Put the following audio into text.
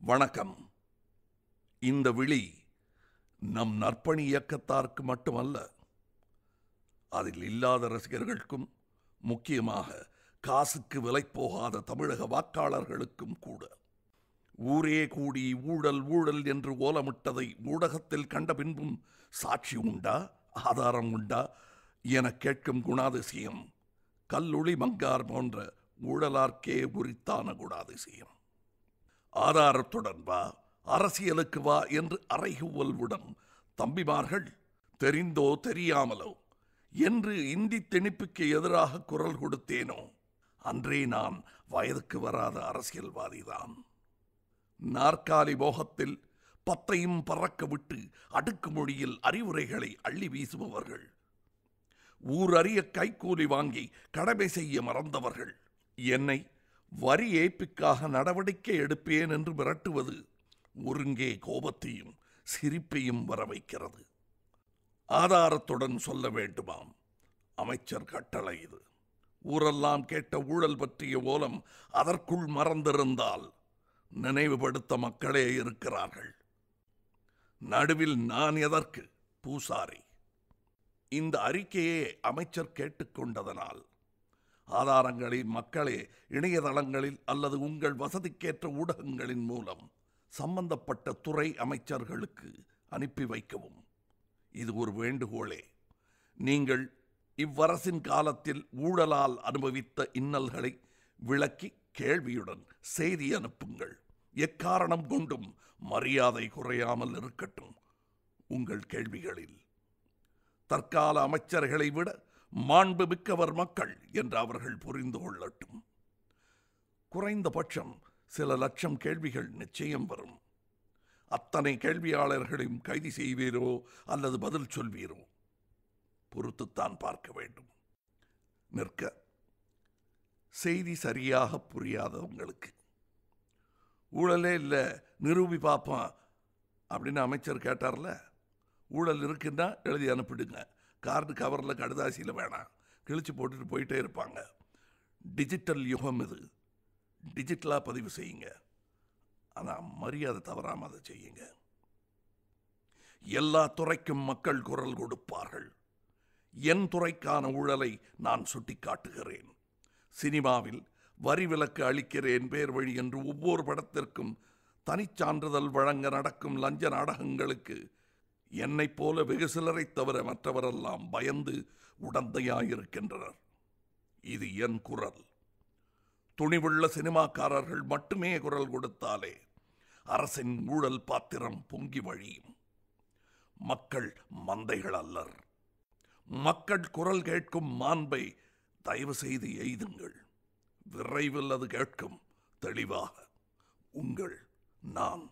வணக்கம். இந்த விழி நம் நற்பணி இயக்கத்தாருக்கு மட்டுமல்ல, அதில் இல்லாத ரசிகர்களுக்கும், முக்கியமாக காசுக்கு விலை போகாத தமிழக வாக்காளர்களுக்கும் கூட. ஊரே கூடி ஊழல் ஊழல் என்று ஓலமிட்டதை ஊடகத்தில் கண்ட பின்பும் சாட்சி உண்டா, ஆதாரம் உண்டா என கேட்கும் குணாதிசயம் கல்லுளி மங்கார் போன்ற ஊழலார்க்கே உரித்தான குணாதிசயம். ஆதாரத்துடன் வா, அரசியலுக்கு வா என்று அறைகூவல்வுடன் தம்பிமார்கள் தெரிந்தோ தெரியாமலோ என்று இந்தி திணிப்புக்கு எதிராக குரல் கொடுத்தேனோ அன்றே நான் வயதுக்கு வராத அரசியல்வாதிதான். நாற்காலி மோகத்தில் பத்தையும் பறக்க விட்டு அடுக்குமொழியில் அறிவுரைகளை அள்ளி வீசுபவர்கள், ஊரறிய கைக்கூலி வாங்கி கடமை செய்ய மறந்தவர்கள் என்னை வரி ஏய்ப்புக்காக நடவடிக்கை எடுப்பேன் என்று மிரட்டுவது ஒருங்கே கோபத்தையும் சிரிப்பையும் வர வைக்கிறது. ஆதாரத்துடன் சொல்ல வேண்டுமாம், அமைச்சர் கட்டளை இது. ஊரெல்லாம் கேட்ட ஊழல் பற்றிய ஓலம் அதற்குள் மறந்திருந்தால் நினைவுபடுத்த மக்களே இருக்கிறார்கள். நடுவில் நான் எதற்கு பூசாரி? இந்த அறிக்கையை அமைச்சர் கேட்டுக்கொண்டதனால் ஆதாரங்களை மக்களே இணையதளங்களில் அல்லது உங்கள் வசதிக்கேற்ற ஊடகங்களின் மூலம் சம்பந்தப்பட்ட துறை அமைச்சர்களுக்கு அனுப்பி வைக்கவும். இது ஒரு வேண்டுகோளே. நீங்கள் இவ்வரசின் காலத்தில் ஊழலால் அனுபவித்த இன்னல்களை விளக்கி கேள்வியுடன் செய்தி அனுப்புங்கள். எக்காரணம் கொண்டும் மரியாதை குறையாமல் இருக்கட்டும் உங்கள் கேள்விகளில். தற்கால அமைச்சர்களை விட மாண்பு மிக்கவர் மக்கள் என்று அவர்கள் புரிந்து கொள்ளட்டும். குறைந்தபட்சம் சில லட்சம் கேள்விகள் நிச்சயம் வரும். அத்தனை கேள்வியாளர்களையும் கைது செய்வீரோ அல்லது பதில் சொல்வீரோ பொறுத்துத்தான் பார்க்க வேண்டும். நிற்க செய்தி சரியாக புரியாதவங்களுக்கு ஊழலே இல்லை நிரூபி பார்ப்போம் அப்படின்னு அமைச்சர் கேட்டார்ல, ஊழல் இருக்குன்னா எழுதி அனுப்பிடுங்க. கார்டு கவரில் கடுதாசியில் வேணாம், கிழிச்சு போட்டுட்டு போயிட்டே இருப்பாங்க. டிஜிட்டல் யுகம் இது, டிஜிட்டலாக பதிவு செய்யுங்க. ஆனால் மரியாதை தவறாமல் அதை செய்யுங்க. எல்லா துறைக்கும் மக்கள் குரல் கொடுப்பார்கள். என் துறைக்கான ஊழலை நான் சுட்டி காட்டுகிறேன். சினிமாவில் வரி விலக்கு அளிக்கிறேன் பேர் வழி என்று ஒவ்வொரு படத்திற்கும் தனிச்சான்றிதழ் வழங்க நடக்கும் லஞ்ச நாடகங்களுக்கு என்னைப் போல வெகு சிலரை தவிர மற்றவரெல்லாம் பயந்து உடந்தையாயிருக்கின்றனர். இது என் குரல். துணிவுள்ள சினிமாக்காரர்கள் மட்டுமே குரல் கொடுத்தாலே அரசின் ஊழல் பாத்திரம் பொங்கி வழியும். மக்கள் மந்தைகள் அல்லர். மக்கள் குரல் கேட்கும் மாண்பை தயவு செய்து எய்துங்கள். விரைவில் அது கேட்கும் தெளிவாக. உங்கள் நான்.